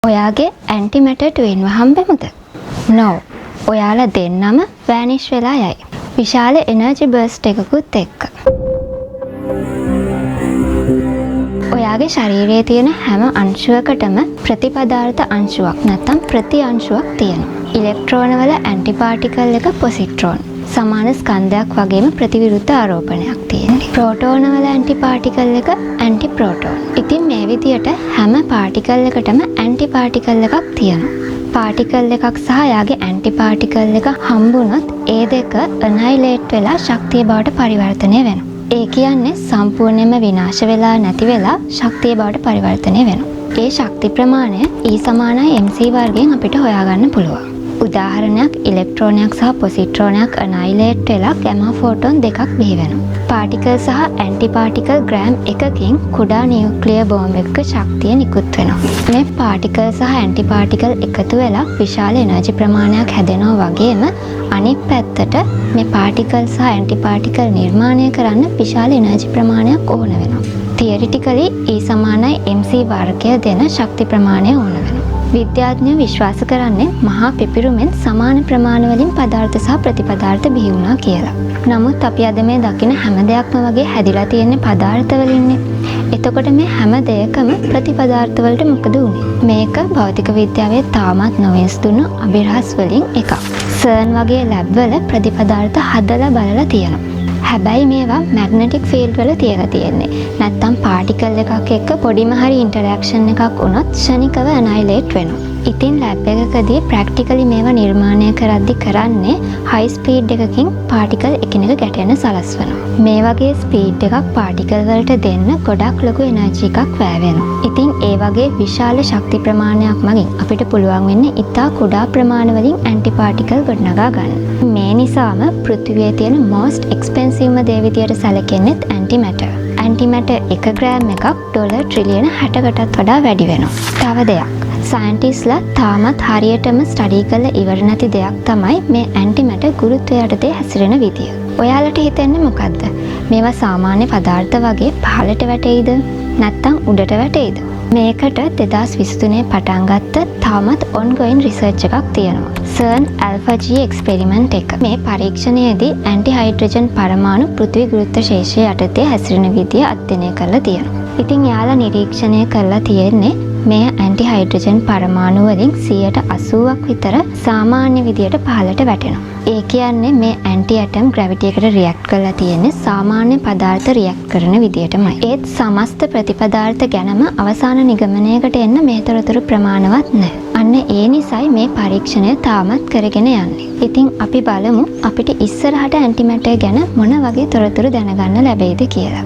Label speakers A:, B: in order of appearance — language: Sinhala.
A: ඔයාගේ ඇන්ටිමැටර් ට්වින්ව හම්බෙමුද? No. ඔයාලා දෙන්නම වෑනිෂ් වෙලා යයි. විශාල එනර්ජි බර්ස්ට් එකකුත් එක්ක. ඔයාගේ ශරීරයේ තියෙන හැම අංශුවකටම ප්‍රතිපදාර්ථ අංශුවක් නැත්නම් ප්‍රති අංශුවක් තියෙනවා. ඉලෙක්ට්‍රෝන වල ඇන්ටිපාටිකල් එක පොසිට්‍රෝන. සමාන ස්කන්ධයක් වගේම ප්‍රතිවිරුද්ධ ආරෝපණයක් තියෙනවා. ප්‍රෝටෝන වල ඇන්ටිපාටිකල් එක ඇන්ටිප්‍රෝටෝන. ඉතින් මේ විදියට හැම පාටිකල් එකටම ඇන්ටිපාටිකල් එකක් තියෙනවා. පාටිකල් එකක් සහ යාගේ ඇන්ටිපාටිකල් එක හම්බුනොත් ඒ දෙක ඇනයිලේට් වෙලා ශක්තිය බවට පරිවර්තනය වෙනවා. ඒ කියන්නේ සම්පූර්ණයෙන්ම විනාශ වෙලා නැති වෙලා ශක්තිය බවට පරිවර්තනය වෙනවා. ඒ ශක්ති ප්‍රමාණය E = mc වර්ගයෙන් අපිට හොයාගන්න පුළුවන්. උදාහරණයක් ඉලෙක්ට්‍රෝනයක් සහ පොසිට්‍රෝනයක් ඇනයිලේට් වෙලා ගැමා ෆෝටෝන් දෙකක් බිහි වෙනවා. පාටිකල් සහ ඇන්ටිපාටිකල් ග්‍රෑම් එකකින් කුඩා නියුක්ලියර් බෝම්බ් එකක ශක්තිය නිකුත් වෙනවා. මේ පාටිකල් සහ ඇන්ටිපාටිකල් එකතු වෙලා විශාල එනර්ජි ප්‍රමාණයක් හැදෙනවා වගේම අනිත් පැත්තට මේ පාටිකල් සහ ඇන්ටිපාටිකල් නිර්මාණය කරන්න විශාල එනර්ජි ප්‍රමාණයක් ඕන වෙනවා. තියරිටිකලි E = mc වර්ගය දෙන ශක්ති ප්‍රමාණය ඕන වෙනවා. විද්‍යාඥයෝ විශ්වාස කරන්නේ මහා පිපිරුමෙන් සමාන ප්‍රමාණ වලින් පදාර්ථ සහ ප්‍රතිපදාර්ථ බිහි වුණා කියලා. නමුත් අපි අද මේ දකින හැම දෙයක්ම වගේ හැදිලා තියෙන්නේ පදාර්ථ වලින්නේ. එතකොට මේ හැම දෙයකම ප්‍රතිපදාර්ථ වලට මොකද උනේ? මේක භෞතික විද්‍යාවේ තාමත් නොවිසඳුණු අභිරහස් වලින් එකක්. CERN වගේ ලැබ් වල ප්‍රතිපදාර්ථ හදලා බලලා තියෙනවා. හැබැයි මේවා මැග්නටික් ෆීල්ඩ් වල තියලා තියෙන්නේ. නැත්තම් පාටිකල් එකක් එක්ක පොඩිම හරි ඉන්ටරැක්ෂන් එකක් වුණොත් ක්ෂණිකව ඇනයිලේට් වෙනවා. ඉතින් ලැබ් එකකදී ප්‍රැක්ටිකලි මේවා නිර්මාණය කරද්දි කරන්නේ හයි ස්පීඩ් එකකින් පාටිකල් එකිනෙක ගැටෙන්න සලස්වනවා. මේ වගේ ස්පීඩ් එකක් පාටිකල් වලට දෙන්න ගොඩක් ලොකු එනර්ජි එකක් වැය වෙනවා. ඉතින් ඒ වගේ විශාල ශක්ති ප්‍රමාණයක් මගින් අපිට පුළුවන් වෙන්නේ ඉතා කුඩා ප්‍රමාණ වලින් ඇන්ටිපාටිකල් ගොඩනගා ගන්න. මේ නිසාම පෘථිවියේ තියෙන most expensive දේ විදියට සැලකෙන්නේ ඇන්ටිමැටර්. ඇන්ටිමැටර් 1 ග්‍රෑම් එකක් ඩොලර් ට්‍රිලියන 60කටත් වඩා වැඩි වෙනවා. තව දෙයක්. සයන්ටිස්ලා තාමත් හරියටම ස්ටඩි කරලා ඉවර නැති දෙයක් තමයි මේ ඇන්ටිමැටර් ගුරුත්වය යටතේ හැසිරෙන විදිය. ඔයාලට හිතෙන්නේ මොකද්ද? මේවා සාමාන්‍ය පදාර්ථ වගේ පහළට වැටෙයිද? නැත්නම් උඩට වැටෙයිද? මේකට 2023 පටන් ගත්ත තාමත් ongoing research එකක් තියෙනවා. CERN Alpha G experiment එක. මේ පරීක්ෂණයේදී ඇන්ටි හයිඩ්‍රජන් පරමාණු පෘථිවි ගුරුත්ව ශේෂය යටතේ හැසිරෙන විදිය අධ්‍යයනය කරලා තියෙනවා. ඉතින් යාලා නිරීක්ෂණය කරලා තියෙන්නේ මේ ඇන්ටි හයිඩ්‍රජන් පරමාණු වලින් 80%ක් විතර සාමාන්‍ය විදියට පහළට වැටෙනවා. ඒ කියන්නේ මේ ඇන්ටි ඇටම් ග්‍රැවිටි එකට රියැක්ට් කරලා තියෙන්නේ සාමාන්‍ය පදාර්ථ රියැක්ට් කරන විදියටමයි. ඒත් සමස්ත ප්‍රතිපදාර්ථ ගැනම අවසාන නිගමනයකට එන්න මේ තොරතුරු ප්‍රමාණවත් නැහැ. අන්න ඒ නිසයි මේ පරීක්ෂණය තාමත් කරගෙන යන්නේ. ඉතින් අපි බලමු අපිට ඉස්සරහට ඇන්ටිමැටර් ගැන මොන වගේ තොරතුරු දැනගන්න ලැබෙයිද කියලා.